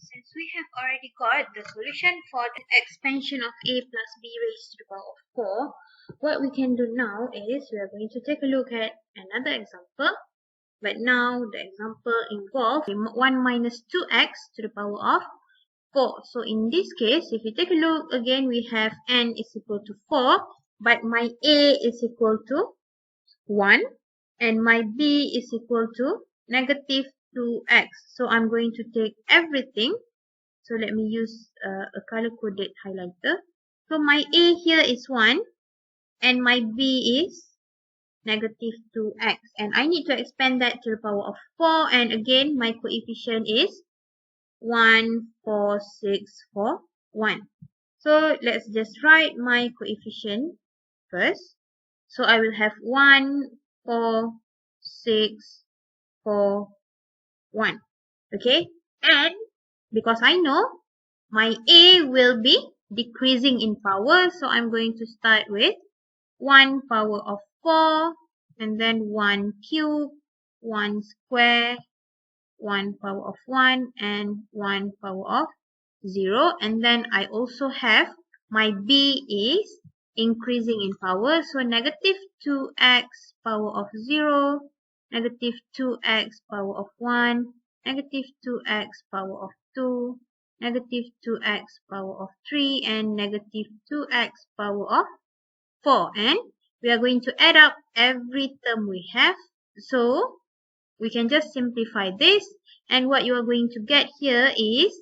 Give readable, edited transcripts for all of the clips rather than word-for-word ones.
since we have already got the solution for the expansion of a plus b raised to the power of 4, what we can do now is we are going to take a look at another example. But now the example involves 1 minus 2x to the power of 4. So in this case, if you take a look again, we have n is equal to 4, but my a is equal to 1 and my b is equal to negative 2x. So I'm going to take everything. So let me use a color coded highlighter. So my a here is 1 and my b is negative 2x, and I need to expand that to the power of 4, and again my coefficient is 1, 4, 6, 4, 1. So let's just write my coefficient first. So I will have 1, 4, 6, 4, 1. Okay, and because I know my a will be decreasing in power, so I'm going to start with 1 power of 4, and then 1 cube, 1 square, 1 power of 1, and 1 power of 0. And then I also have my b is increasing in power, so negative 2x power of 0, negative 2x power of 1, negative 2x power of 2, negative 2x power of 3, and negative 2x power of 4. And we are going to add up every term we have. So we can just simplify this. And what you are going to get here is,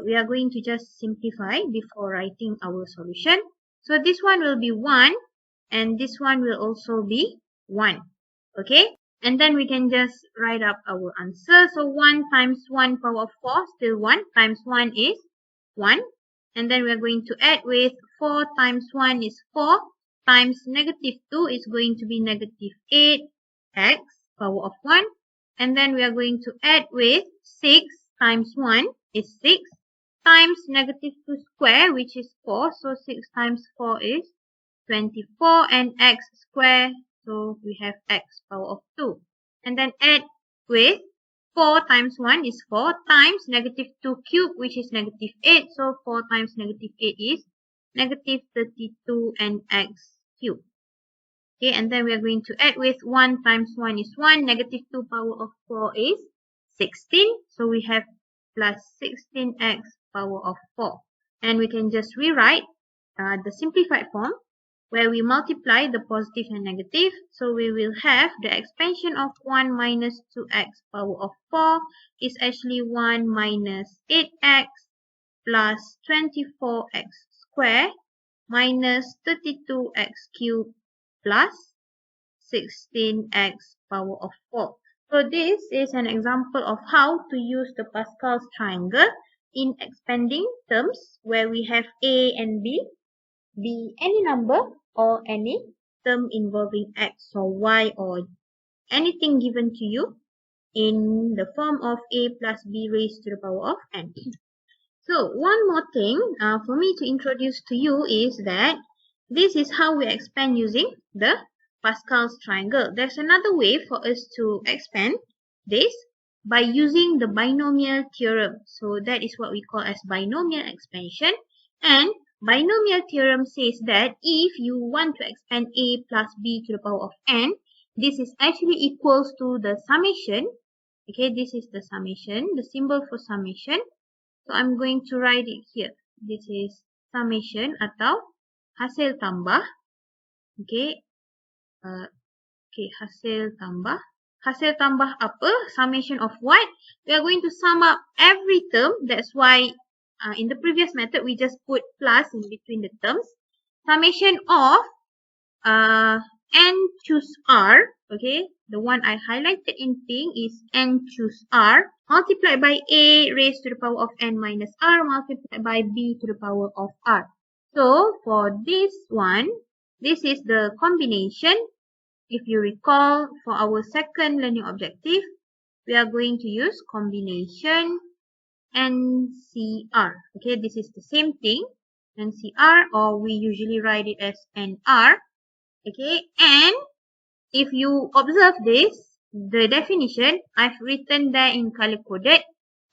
we are going to just simplify before writing our solution. So this one will be 1 and this one will also be 1. Okay. And then we can just write up our answer. So 1 times 1 power of 4 still 1 times 1 is 1. And then we are going to add with 4 times 1 is 4 times negative 2 is going to be negative 8x power of 1. And then we are going to add with 6 times 1 is 6 times negative 2 square, which is 4. So 6 times 4 is 24, and x square. So we have x power of 2. And then add with 4 times 1 is 4 times negative 2 cube, which is negative 8. So 4 times negative 8 is negative 32 and x cube. Okay, and then we are going to add with 1 times 1 is 1. Negative 2 power of 4 is 16. So we have plus 16x power of 4. And we can just rewrite the simplified form where we multiply the positive and negative. So we will have the expansion of 1 minus 2x power of 4 is actually 1 minus 8x plus 24x square minus 32x cubed plus 16x power of 4. So this is an example of how to use the Pascal's triangle in expanding terms where we have a and b be any number or any term involving x or y or anything given to you in the form of a plus b raised to the power of n. So one more thing for me to introduce to you is that this is how we expand using the Pascal's triangle. There's another way for us to expand this by using the binomial theorem. So that is what we call as binomial expansion. And binomial theorem says that if you want to expand a plus b to the power of n, this is actually equals to the summation. Okay, this is the summation, the symbol for summation. So I'm going to write it here. This is summation atau hasil tambah. Okay. Okay, hasil tambah. Hasil tambah apa? Summation of what? We are going to sum up every term. That's why in the previous method, we just put plus in between the terms. Summation of n choose r. Okay, the one I highlighted in pink is n choose r multiplied by a raised to the power of n minus r multiplied by b to the power of r. So for this one, this is the combination. If you recall, for our second learning objective, we are going to use combination NCR. Okay, this is the same thing, NCR, or we usually write it as NR. Okay, and if you observe this, the definition, I've written there in color coded.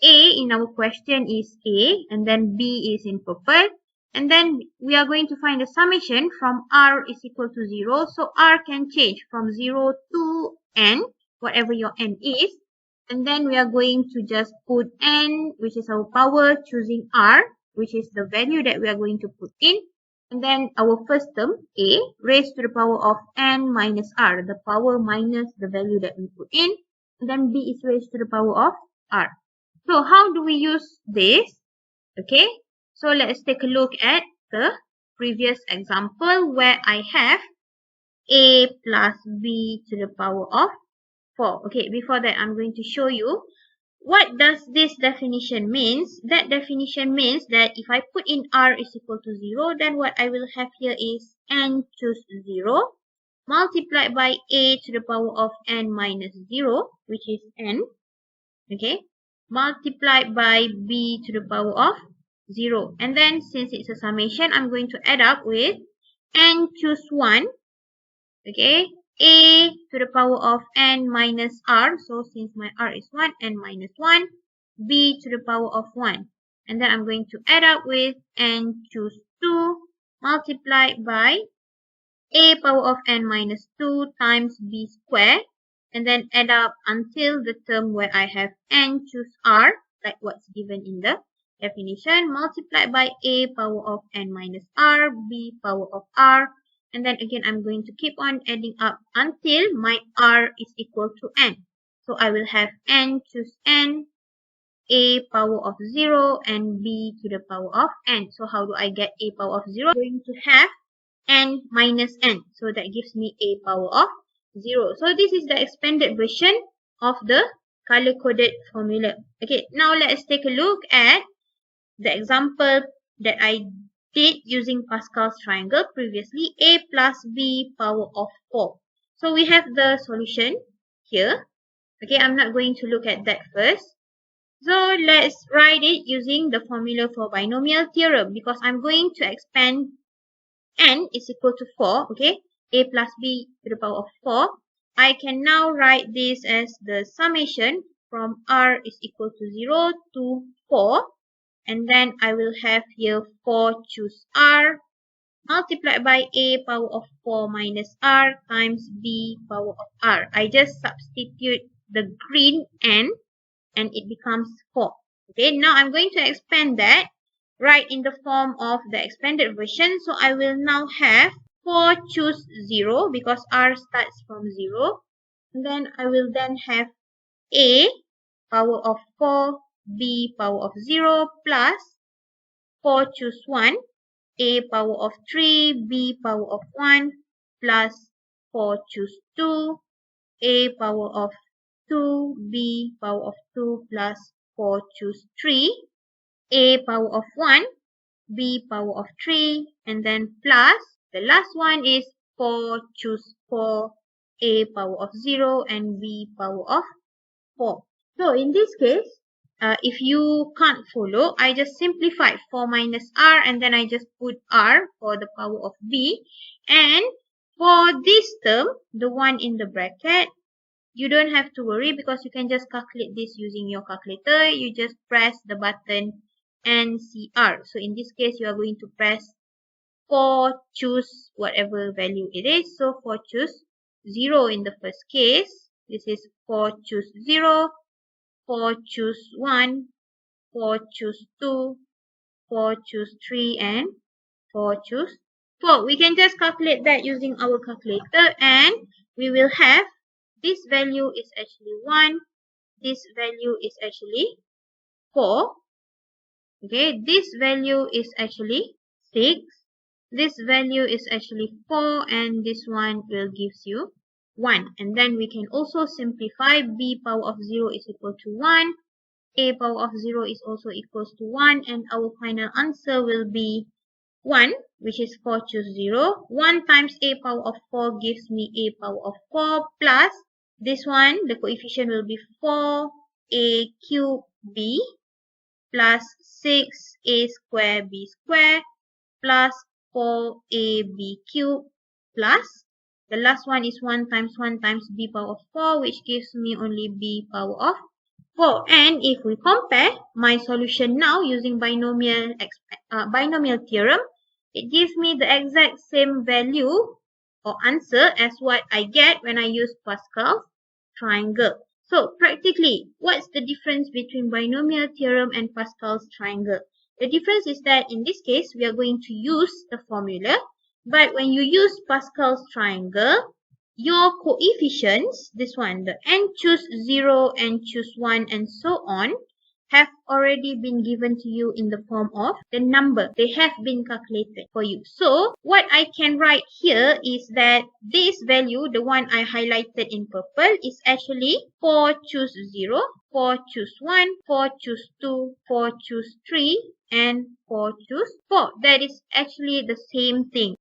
A in our question is A, and then B is in purple. And then we are going to find the summation from R is equal to 0. So R can change from 0 to N, whatever your N is. And then we are going to just put N, which is our power, choosing R, which is the value that we are going to put in. And then our first term, A, raised to the power of N minus R, the power minus the value that we put in. And then B is raised to the power of R. So how do we use this? Okay, so let's take a look at the previous example where I have A plus B to the power of 4. Okay, before that I'm going to show you what does this definition means. That definition means that if I put in R is equal to 0, then what I will have here is N choose 0 multiplied by A to the power of N minus 0, which is N. Okay, multiplied by B to the power of 0. And then since it's a summation, I'm going to add up with N choose 1. Okay, A to the power of N minus R. So since my R is 1, N minus 1. B to the power of 1. And then I'm going to add up with N choose 2 multiplied by A power of N minus 2 times B square. And then add up until the term where I have N choose R, like what's given in the definition, multiplied by A power of N minus R, B power of R. And then again, I'm going to keep on adding up until my R is equal to N. So I will have N choose N, A power of 0, and B to the power of N. So how do I get A power of 0? I'm going to have N minus N. So that gives me A power of 0. So this is the expanded version of the color-coded formula. Okay, now let's take a look at the example that I did using Pascal's triangle previously. A plus B power of 4. So we have the solution here. Okay, I'm not going to look at that first. So let's write it using the formula for binomial theorem, because I'm going to expand N is equal to 4, okay, A plus B to the power of 4. I can now write this as the summation from R is equal to 0 to 4. And then I will have here 4 choose R multiplied by A power of 4 minus R times B power of R. I just substitute the green N and it becomes 4. Okay, now I'm going to expand that right in the form of the expanded version. So I will now have 4 choose 0 because R starts from 0. And then I will then have A power of 4, B power of 0 plus 4 choose 1, A power of 3, B power of 1 plus 4 choose 2, A power of 2, B power of 2 plus 4 choose 3, A power of 1, B power of 3, and then plus the last one is 4 choose 4, A power of 0 and B power of 4. So in this case, if you can't follow, I just simplified 4 minus R and then I just put R for the power of B. And for this term, the one in the bracket, you don't have to worry because you can just calculate this using your calculator. You just press the button NCR. So in this case, you are going to press 4 choose whatever value it is. So 4 choose 0 in the first case. This is 4 choose 0, 4 choose 1, 4 choose 2, 4 choose 3, and 4 choose 4. We can just calculate that using our calculator and we will have this value is actually 1, this value is actually 4. Okay, this value is actually 6, this value is actually 4, and this one will gives you 1. And then we can also simplify B power of 0 is equal to 1, A power of 0 is also equals to 1, and our final answer will be 1, which is 4 choose 0. 1 times A power of 4 gives me A power of 4 plus this one, the coefficient will be 4A cube B plus 6A square B square plus 4AB cube plus the last one is 1 times B power of 4, which gives me only B power of 4. And if we compare my solution now using binomial theorem, it gives me the exact same value or answer as what I get when I use Pascal's triangle. So practically, what's the difference between binomial theorem and Pascal's triangle? The difference is that in this case, we are going to use the formula. But when you use Pascal's triangle, your coefficients, this one, the n choose 0 and choose 1 and so on, have already been given to you in the form of the number. They have been calculated for you. So what I can write here is that this value, the one I highlighted in purple, is actually 4 choose 0, 4 choose 1, 4 choose 2, 4 choose 3, and 4 choose 4. That is actually the same thing.